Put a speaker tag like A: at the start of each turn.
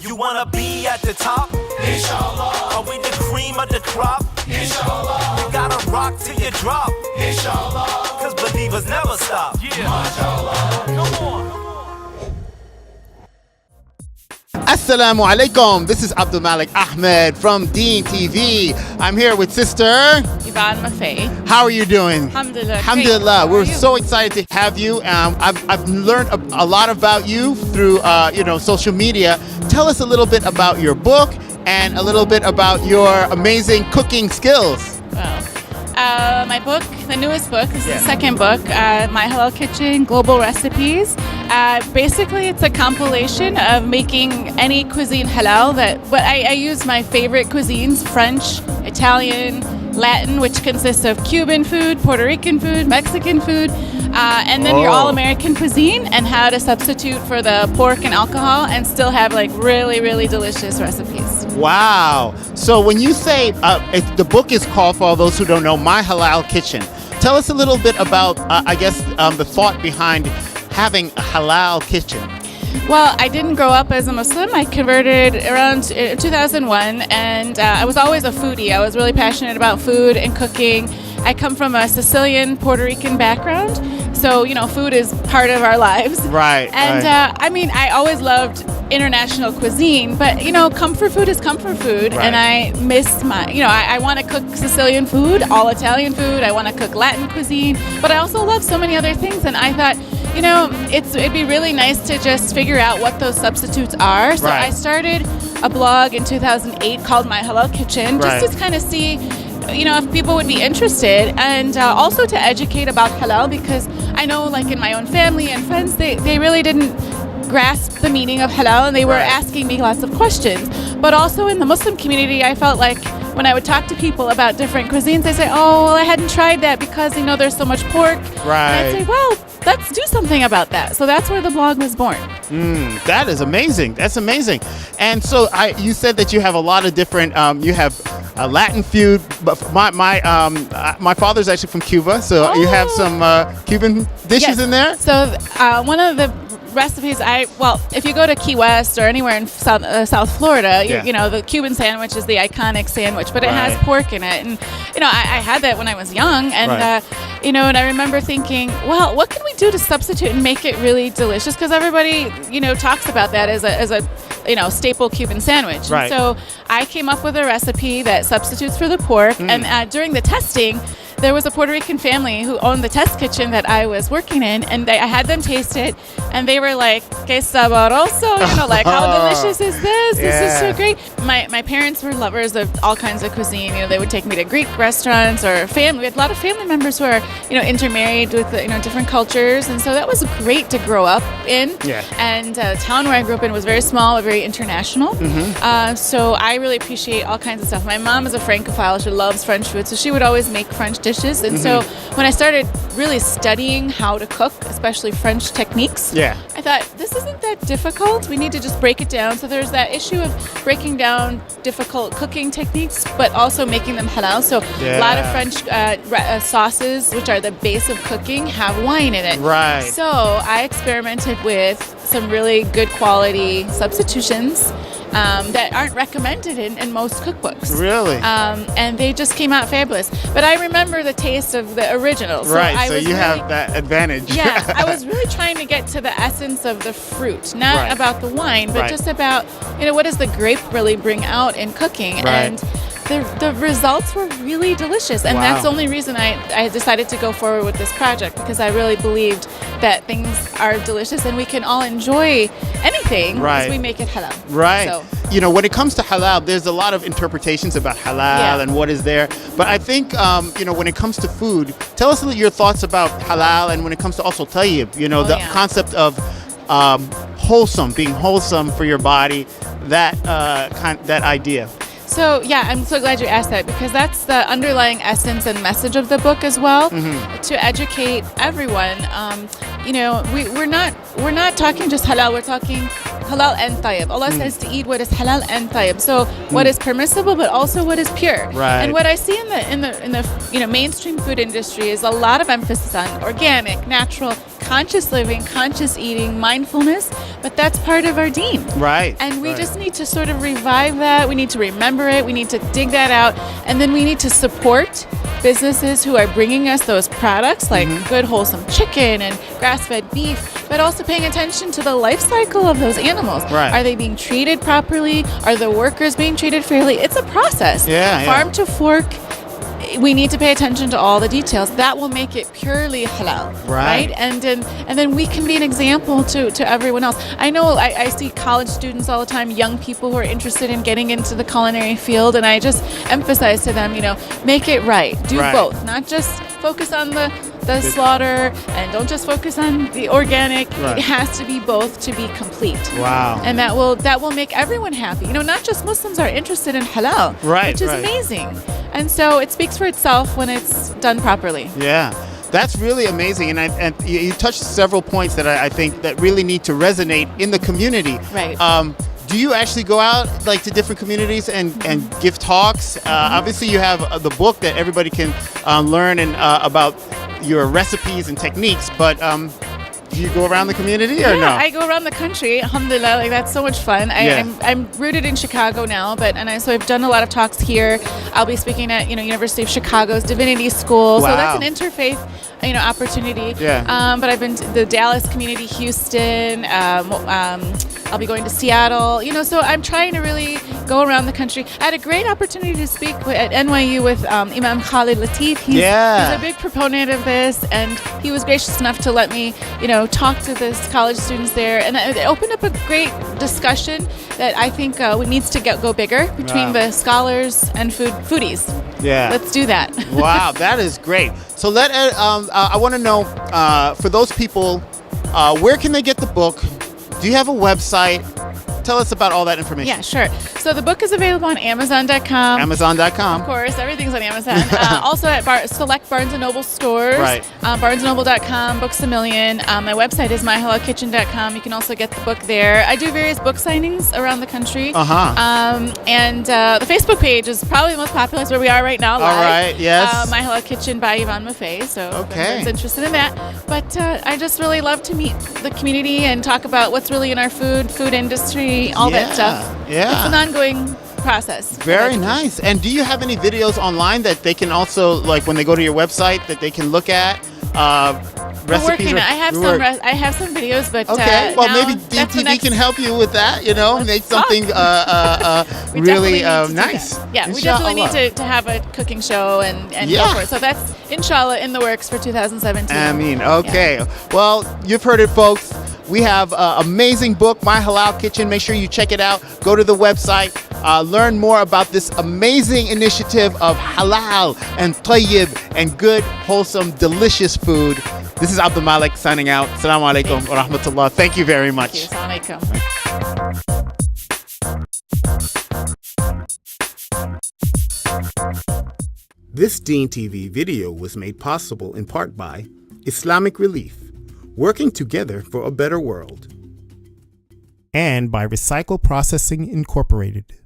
A: You wanna be at the top? Inshallah. Are we the cream of the crop? Inshallah. You gotta rock till you drop. Inshallah. Cause believers never stop. Yeah. MashaAllah. Come on.
B: Assalamu alaikum. This is Abdul Malik Ahmed from Deen TV. I'm here with sister
C: Yvonne Maffie.
B: How are you doing?
C: Alhamdulillah.
B: Alhamdulillah. We're so excited to have you. I've learned a lot about you through social media. Tell us a little bit about your book and a little bit about your amazing cooking skills.
C: Well, my book, the newest book, this is the second book, My Halal Kitchen, Global Recipes. Basically, it's a compilation of making any cuisine halal. But I use my favorite cuisines, French, Italian, Latin, which consists of Cuban food, Puerto Rican food, Mexican food, and then your all-American cuisine and how to substitute for the pork and alcohol and still have like really, really delicious recipes.
B: Wow. So when you say the book is called, for all those who don't know, My Halal Kitchen, tell us a little bit about, the thought behind having a halal kitchen.
C: Well, I didn't grow up as a Muslim. I converted around 2001, and I was always a foodie. I was really passionate about food and cooking. I come from a Sicilian, Puerto Rican background, so, food is part of our lives.
B: Right.
C: And, I always loved international cuisine, but, comfort food is comfort food,
B: right.
C: And I miss I want to cook Sicilian food, all Italian food. I want to cook Latin cuisine, but I also love so many other things, and I thought, it'd be really nice to just figure out what those substitutes are. So
B: right.
C: I started a blog in 2008 called My Halal Kitchen, just
B: right.
C: to kind of see, if people would be interested, and also to educate about halal, because I know, like in my own family and friends, they really didn't grasp the meaning of halal, and they were
B: right.
C: asking me lots of questions. But also in the Muslim community, I felt like when I would talk to people about different cuisines, they say, "Oh, well, I hadn't tried that because there's so much pork."
B: Right.
C: And I'd say, "Well, let's do something about that." So that's where the blog was born.
B: That is amazing. That's amazing. And so you said that you have a lot of different. You have Latin food, but my father's actually from Cuba, so you have some Cuban dishes in there.
C: So one of the recipes if you go to Key West or anywhere in South Florida, the Cuban sandwich is the iconic sandwich, but it has pork in it, and I had that when I was young, and
B: right.
C: and I remember thinking, well, what can we do to substitute and make it really delicious? Because everybody talks about that as a staple Cuban sandwich.
B: Right.
C: And so I came up with a recipe that substitutes for the pork, and during the testing, there was a Puerto Rican family who owned the test kitchen that I was working in, and I had them taste it, and they were like, "Que sabroso!" Like, how delicious is this?
B: Yeah.
C: This is so great. My parents were lovers of all kinds of cuisine. They would take me to Greek restaurants or family. We had a lot of family members who are intermarried with different cultures, and so that was great to grow up in.
B: Yeah.
C: And the town where I grew up in was very small, but very international. So I really appreciate all kinds of stuff. My mom is a Francophile. She loves French food, so she would always make French dishes. And so when I started really studying how to cook, especially French techniques, I thought, this isn't that difficult. We need to just break it down. So there's that issue of breaking down difficult cooking techniques, but also making them halal. So a lot of French sauces, which are the base of cooking, have wine in it.
B: Right.
C: So I experimented with some really good quality substitutions that aren't recommended in most cookbooks.
B: Really?
C: And they just came out fabulous. But I remember the taste of the original. So
B: right, so
C: you
B: have that advantage.
C: Yeah, I was really trying to get to the essence of the fruit, not about the wine, but just about, what does the grape really bring out in cooking?
B: Right.
C: And the results were really delicious. And that's the only reason I decided to go forward with this project, because I really believed that things are delicious and we can all enjoy anything as we make it halal.
B: Right.
C: So.
B: When it comes to halal, there's a lot of interpretations about halal and what is there. But I think, when it comes to food, tell us your thoughts about halal, and when it comes to also tayyib, the concept of wholesome, being wholesome for your body, that idea.
C: So, I'm so glad you asked that, because that's the underlying essence and message of the book as well, to educate everyone. We're not talking just halal, we're talking halal and tayyib. Allah says to eat what is halal and tayyib. So what is permissible, but also what is pure.
B: Right.
C: And what I see in the mainstream food industry is a lot of emphasis on organic, natural, conscious living, conscious eating, mindfulness. But that's part of our deen.
B: Right.
C: And we just need to sort of revive that. We need to remember it. We need to dig that out. And then we need to support businesses who are bringing us those products like good wholesome chicken and grass-fed beef, but also paying attention to the life cycle of those animals.
B: Right.
C: Are they being treated properly? Are the workers being treated fairly? It's a process.
B: Yeah,
C: Farm to fork. We need to pay attention to all the details. That will make it purely halal,
B: right?
C: And then we can be an example to everyone else. I know I see college students all the time, young people who are interested in getting into the culinary field, and I just emphasize to them, make it right. Do both, not just focus on the slaughter, and don't just focus on the organic. It has to be both to be complete.
B: Wow.
C: And that will make everyone happy. Not just Muslims are interested in halal, which is amazing. And so it speaks for itself when it's done properly.
B: Yeah. That's really amazing, and you touched several points that I think that really need to resonate in the community.
C: Right.
B: Do you actually go out to different communities and give talks? Obviously, you have the book that everybody can learn and about your recipes and techniques, but do you go around the community or no?
C: I go around the country. Alhamdulillah, that's so much fun. I'm rooted in Chicago now, so I've done a lot of talks here. I'll be speaking at University of Chicago's Divinity School.
B: Wow.
C: So that's an interfaith opportunity.
B: Yeah.
C: But I've been to the Dallas community, Houston. I'll be going to Seattle. So I'm trying to really go around the country. I had a great opportunity to speak at NYU with Imam Khalid Latif. He's a big proponent of this, and he was gracious enough to let me, talk to the college students there, and it opened up a great discussion that I think needs to go bigger between the scholars and foodies.
B: Yeah.
C: Let's do that.
B: Wow, that is great. So I want to know, for those people, where can they get the book? Do you have a website? Tell us about all that information.
C: Yeah, sure. So the book is available on Amazon.com.
B: Amazon.com.
C: Of course, everything's on Amazon. Also at select Barnes & Noble stores.
B: Right.
C: BarnesandNoble.com, Books A Million. My website is myhalalkitchen.com. You can also get the book there. I do various book signings around the country. And the Facebook page is probably the most popular. It's where we are right now. Live.
B: All right, yes.
C: My Halal Kitchen by Yvonne Maffie. So if anyone's interested in that. But I just really love to meet the community and talk about what's really in our food industry, all that stuff.
B: Yeah.
C: It's an ongoing process.
B: Very nice. And do you have any videos online that they can also, when they go to your website, that they can look at?
C: We're working. I have some videos, but
B: okay. Well, maybe DTV can help you with that. Make something really nice.
C: Yeah, we definitely need to have a cooking show and go for it. So that's inshallah in the works for 2017.
B: I mean, okay. Yeah. Well, you've heard it, folks. We have an amazing book, My Halal Kitchen. Make sure you check it out. Go to the website. Learn more about this amazing initiative of halal and tayyib and good, wholesome, delicious food. This is Abdul Malik signing out. Assalamu alaikum wa rahmatullah. Thank you very much.
C: Thank you. Assalamu alaikum.
B: This Deen TV video was made possible in part by Islamic Relief, working together for a better world, and by Recycle Processing Incorporated.